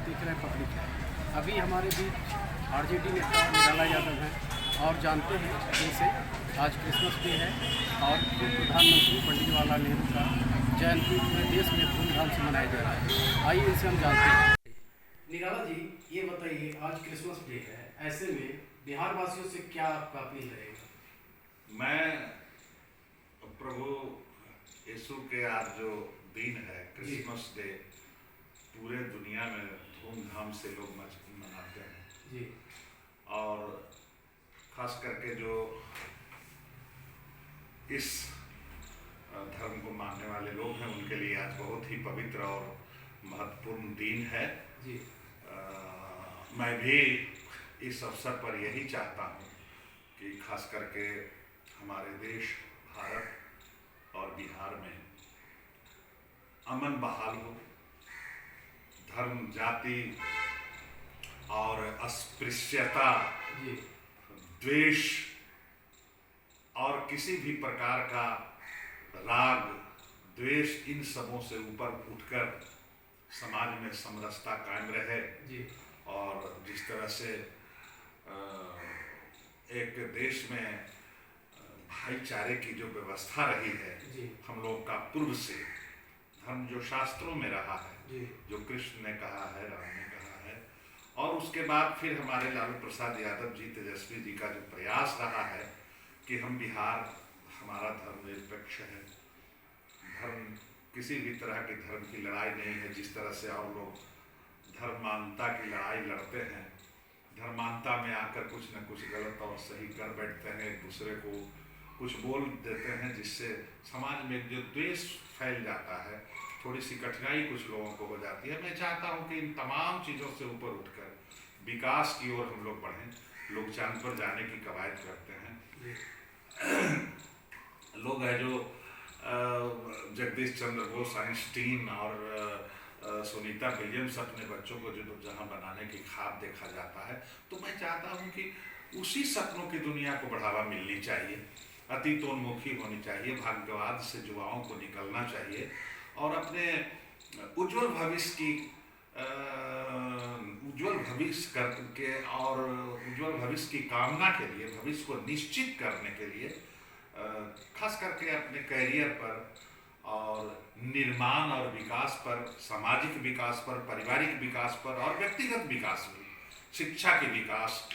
देख रहे हैं पब्लिक है। अभी हमारे बीच आरजेडी नेता निराला यादव हैं और जानते हैं इनसे। आज क्रिसमस डे है और पूर्व प्रधानमंत्री पंडित जवाहरलाल नेहरू का जयंती पूरे देश में धूमधाम से मनाया जा रहा है। आइए इनसे हम जानते हैं। निराला जी, ये बताइए, आज क्रिसमस डे है, ऐसे में बिहार वासियों से क्या आपका अपील रहेगा? मैं प्रभु यीशु के आज जो दिन है क्रिसमस डे, पूरे दुनिया में धूमधाम से लोग मनाते हैं जी। और खास करके जो इस धर्म को मानने वाले लोग हैं उनके लिए आज बहुत ही पवित्र और महत्वपूर्ण दिन है जी। मैं भी इस अवसर पर यही चाहता हूँ कि खास करके हमारे देश भारत और बिहार में अमन बहाल हो, धर्म जाति और अस्पृश्यता, द्वेष और किसी भी प्रकार का राग द्वेष, इन सबों से ऊपर उठकर समाज में समरसता कायम रहे जी। और जिस तरह से एक देश में भाईचारे की जो व्यवस्था रही है जी। हम लोग का पूर्व से धर्म जो शास्त्रों में रहा है जी। जो कृष्ण ने कहा है, राम ने कहा है, और उसके बाद फिर हमारे लालू प्रसाद यादव जी, तेजस्वी जी का जो प्रयास रहा है कि हम बिहार, हमारा धर्म निरपेक्ष है, धर्म किसी भी तरह के धर्म की लड़ाई नहीं है। जिस तरह से और लोग धर्मांता की लड़ाई लड़ते हैं, धर्मांता में आकर कुछ न कुछ गलत और सही कर बैठते हैं, एक दूसरे को कुछ बोल देते हैं, जिससे समाज में जो द्वेष फैल जाता है, थोड़ी सी कठिनाई कुछ लोगों को हो जाती है। मैं चाहता हूं कि इन तमाम चीज़ों से ऊपर उठकर विकास की ओर हम लोग बढ़ें। लोग चांद पर जाने की कवायद करते हैं। लोग है जो जगदीश चंद्र बोस, आइंस्टीन और सुनीता विलियम्स अपने बच्चों को जो जहाँ बनाने की ख्वाब देखा जाता है, तो मैं चाहता हूँ कि उसी सपनों की दुनिया को बढ़ावा मिलनी चाहिए, अतीतोन्मुखी होनी चाहिए, भाग्यवाद से युवाओं को निकलना चाहिए और अपने उज्जवल भविष्य की उज्जवल भविष्य करके और उज्जवल भविष्य की कामना के लिए, भविष्य को निश्चित करने के लिए खास करके अपने कैरियर पर और निर्माण और विकास पर, सामाजिक विकास पर, पारिवारिक विकास पर और व्यक्तिगत विकास में, शिक्षा के विकास,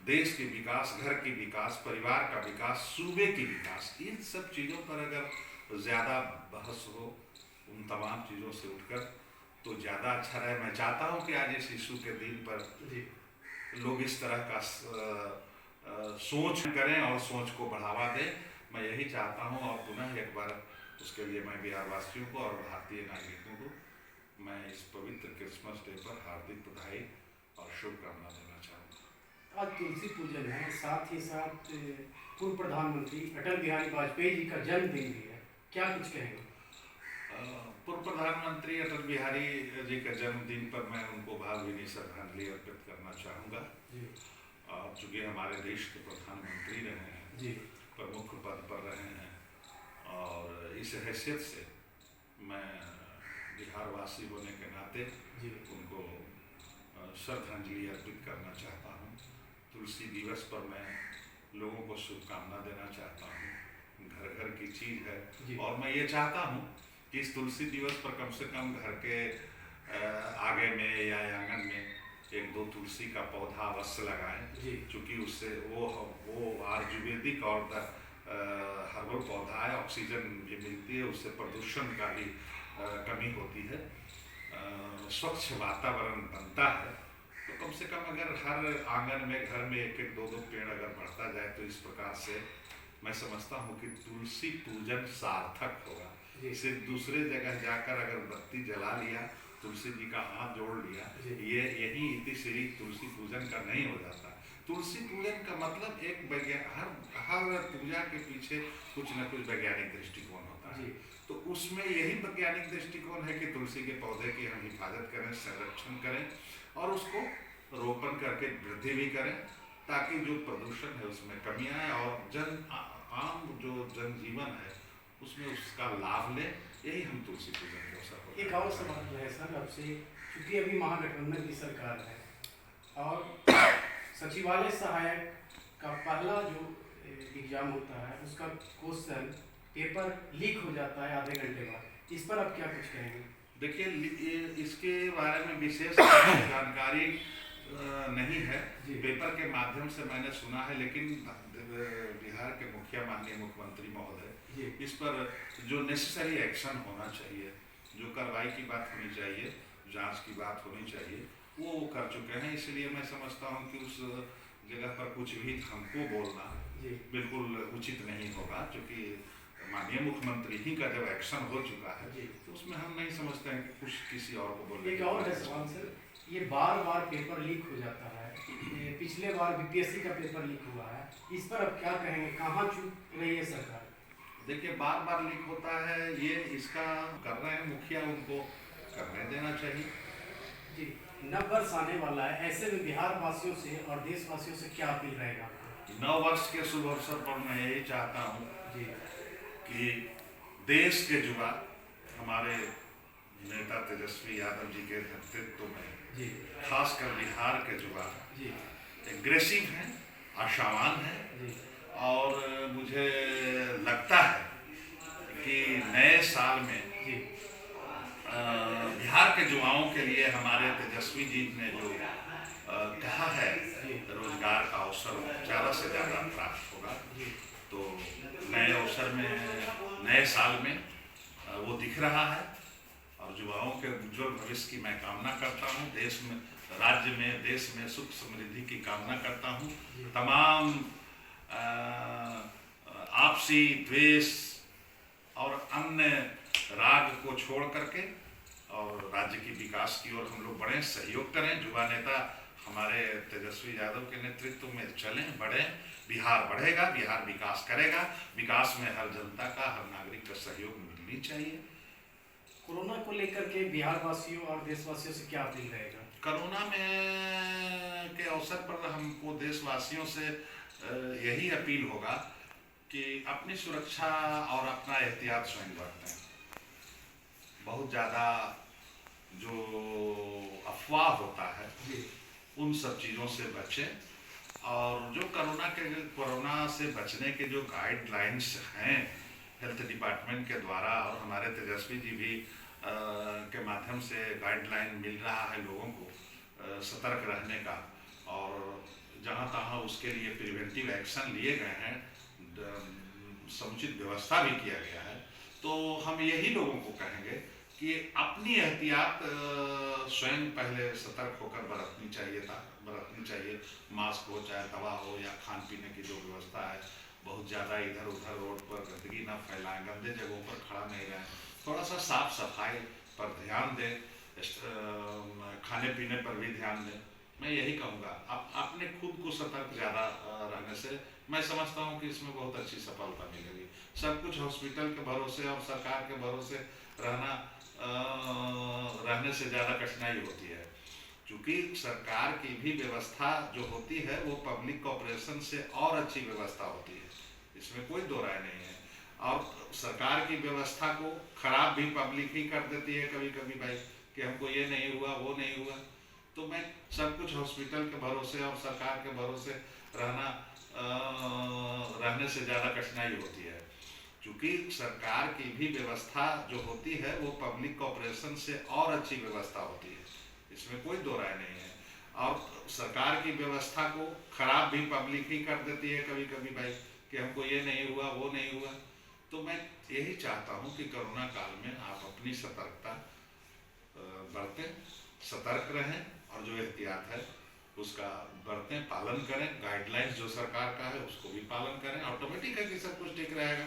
देश के विकास, घर के विकास, परिवार का विकास, सूबे की विकास, इन सब चीज़ों पर अगर ज़्यादा बहस हो, उन तमाम चीज़ों से उठकर, तो ज़्यादा अच्छा रहे। मैं चाहता हूँ कि आज इस यीशु के दिन पर लोग इस तरह का सोच करें और सोच को बढ़ावा दें। मैं यही चाहता हूँ और पुनः एक बार उसके लिए मैं बिहार वासियों को और भारतीय नागरिकों को मैं इस पवित्र क्रिसमस डे पर हार्दिक बधाई और शुभकामना देना चाहूँगा। आज तुलसी पूजन है, साथ ही साथ पूर्व प्रधानमंत्री अटल बिहारी वाजपेयी जी का जन्मदिन भी है, क्या कुछ कहेंगे? पूर्व प्रधानमंत्री अटल बिहारी जी के जन्मदिन पर मैं उनको भावभीनी श्रद्धांजलि अर्पित करना चाहूँगा। चूँकि हमारे देश के प्रधानमंत्री रहे हैं जी, प्रमुख पद पर रहे हैं और इस हैसियत से मैं बिहारवासी होने के नाते उनको श्रद्धांजलि अर्पित करना चाहता हूँ। तुलसी दिवस पर मैं लोगों को शुभकामना देना चाहता हूँ। घर घर की चीज़ है और मैं ये चाहता हूँ कि इस तुलसी दिवस पर कम से कम घर के आगे में या आंगन में एक दो तुलसी का पौधा अवश्य लगाएं, क्योंकि उससे वो आयुर्वेदिक और हर्बल पौधा है, ऑक्सीजन भी मिलती है, उससे प्रदूषण का भी कमी होती है, स्वच्छ वातावरण बनता है। तो कम से कम अगर हर आंगन में, घर में एक एक दो दो पेड़ अगर बढ़ता जाए तो इस प्रकार से मैं समझता हूँ कि तुलसी पूजन सार्थक होगा। सिर्फ दूसरे जगह जाकर अगर बत्ती जला लिया, तुलसी जी का हाथ जोड़ लिया, ये यही इति श्री तुलसी पूजन का नहीं हो जाता। तुलसी पूजन का मतलब एक हर पूजा के पीछे कुछ न कुछ वैज्ञानिक दृष्टिकोण होता है। तो उसमें यही वैज्ञानिक दृष्टिकोण है कि तुलसी के पौधे की हम हिफाजत करें, संरक्षण करें और उसको रोपण करके वृद्धि भी करें, ताकि जो प्रदूषण है उसमें कमी आए और आम जो जनजीवन है उसमें उसका लाभ ले। यही हम तुलसी पूजन के अवसर पर। एक और सवाल है सर आपसे क्योंकि अभी महागठबंधन की सरकार है और सचिवालय सहायक का पहला जो एग्जाम होता है उसका क्वेश्चन पेपर लीक हो जाता है आधे घंटे बाद, इस पर आप क्या कुछ कहेंगे? देखिए, इसके बारे में विशेष जानकारी नहीं है। पेपर के माध्यम से मैंने सुना है, लेकिन बिहार के मुखिया माननीय मुख्यमंत्री महोदय इस पर जो नेसेसरी एक्शन होना चाहिए, जो कार्रवाई की बात होनी चाहिए, जांच की बात होनी चाहिए, वो कर चुके हैं। इसलिए मैं समझता हूं कि उस जगह पर कुछ भी हमको बोलना बिल्कुल उचित नहीं होगा, क्योंकि माननीय मुख्यमंत्री ही का जब एक्शन हो चुका है तो उसमें हम नहीं समझते हैं कि कुछ किसी और को बोलने। एक और है सवाल सर, ये बार बार पेपर लीक हो जाता है, पिछले बार बीपीएससी का पेपर लीक हुआ है, इस पर अब क्या कहेंगे, कहाँ चूक रही है सरकार? देखिए, बार बार लीक होता है, ये इसका कर रहे हैं मुखिया, उनको करने देना चाहिए। जी, नव वर्ष आने वाला है, ऐसे में बिहार वासियों से और देशवासियों से क्या अपील रहेगा? नव वर्ष के शुभ अवसर पर मैं यही चाहता हूँ जी कि देश के युवा हमारे नेता तेजस्वी यादव जी के नेतृत्व में, खासकर बिहार के युवा एग्रेसिव हैं, आशावान हैं, और मुझे लगता है कि नए साल में बिहार के युवाओं के लिए हमारे तेजस्वी जी ने जो कहा है, रोजगार का अवसर ज़्यादा से ज़्यादा प्राप्त होगा। तो नए अवसर में, नए साल में वो दिख रहा है, और युवाओं के उज्जवल भविष्य की मैं कामना करता हूँ। देश में, राज्य में, देश में सुख समृद्धि की कामना करता हूँ। तमाम आपसी द्वेष और अन्य राग को छोड़ करके और राज्य की विकास की ओर हम लोग बड़े सहयोग करें। युवा नेता हमारे तेजस्वी यादव के नेतृत्व में चलें, बढ़ें, बिहार बढ़ेगा, बिहार विकास करेगा। विकास में हर जनता का, हर नागरिक का सहयोग मिलनी चाहिए। कोरोना को लेकर के बिहार वासियों और देशवासियों से क्या अपील रहेगा? कोरोना में के अवसर पर हमको देशवासियों से यही अपील होगा कि अपनी सुरक्षा और अपना एहतियात स्वयं बरतें। बहुत ज़्यादा जो अफवाह होता है उन सब चीज़ों से बचें, और जो कोरोना से बचने के जो गाइडलाइंस हैं हेल्थ डिपार्टमेंट के द्वारा, और हमारे तेजस्वी जी भी के माध्यम से गाइडलाइन मिल रहा है लोगों को सतर्क रहने का, और जहाँ तहाँ उसके लिए प्रिवेंटिव एक्शन लिए गए हैं, समुचित व्यवस्था भी किया गया है। तो हम यही लोगों को कहेंगे कि अपनी एहतियात स्वयं पहले सतर्क होकर बरतनी चाहिए। मास्क हो, चाहे दवा हो, या खान पीने की जो व्यवस्था है, बहुत ज़्यादा इधर उधर रोड पर गंदगी ना फैलाएं, गंदे जगहों पर खड़ा नहीं रहें, थोड़ा सा साफ सफाई पर ध्यान दें, खाने पीने पर भी ध्यान दें। मैं यही कहूँगा, अपने खुद को सतर्क ज़्यादा रहने से मैं समझता हूँ कि इसमें बहुत अच्छी सफलता मिलेगी। सब कुछ हॉस्पिटल के भरोसे और सरकार के भरोसे रहने से ज़्यादा कठिनाई होती है, क्योंकि सरकार की भी व्यवस्था जो होती है वो पब्लिक कॉपरेशन से और अच्छी व्यवस्था होती है, इसमें कोई दो राय नहीं है। और सरकार की व्यवस्था को खराब भी पब्लिक ही कर देती है कभी कभी भाई, कि हमको ये नहीं हुआ, वो नहीं हुआ। तो मैं सब कुछ हॉस्पिटल के भरोसे और सरकार के भरोसे रहने से ज़्यादा कठिनाई होती है, क्योंकि सरकार की भी व्यवस्था जो होती है वो पब्लिक कॉपरेशन से और अच्छी व्यवस्था होती है, इसमें कोई दो राय नहीं है। और सरकार की व्यवस्था को खराब भी पब्लिक ही कर देती है कभी कभी भाई, कि हमको ये नहीं हुआ, वो नहीं हुआ। तो मैं यही चाहता हूँ कि कोरोना काल में आप अपनी सतर्कता बरतें, सतर्क रहें, और जो एहतियात है उसका बरतें, पालन करें। गाइडलाइंस जो सरकार का है उसको भी पालन करें। ऑटोमेटिक है कि सब कुछ ठीक रहेगा।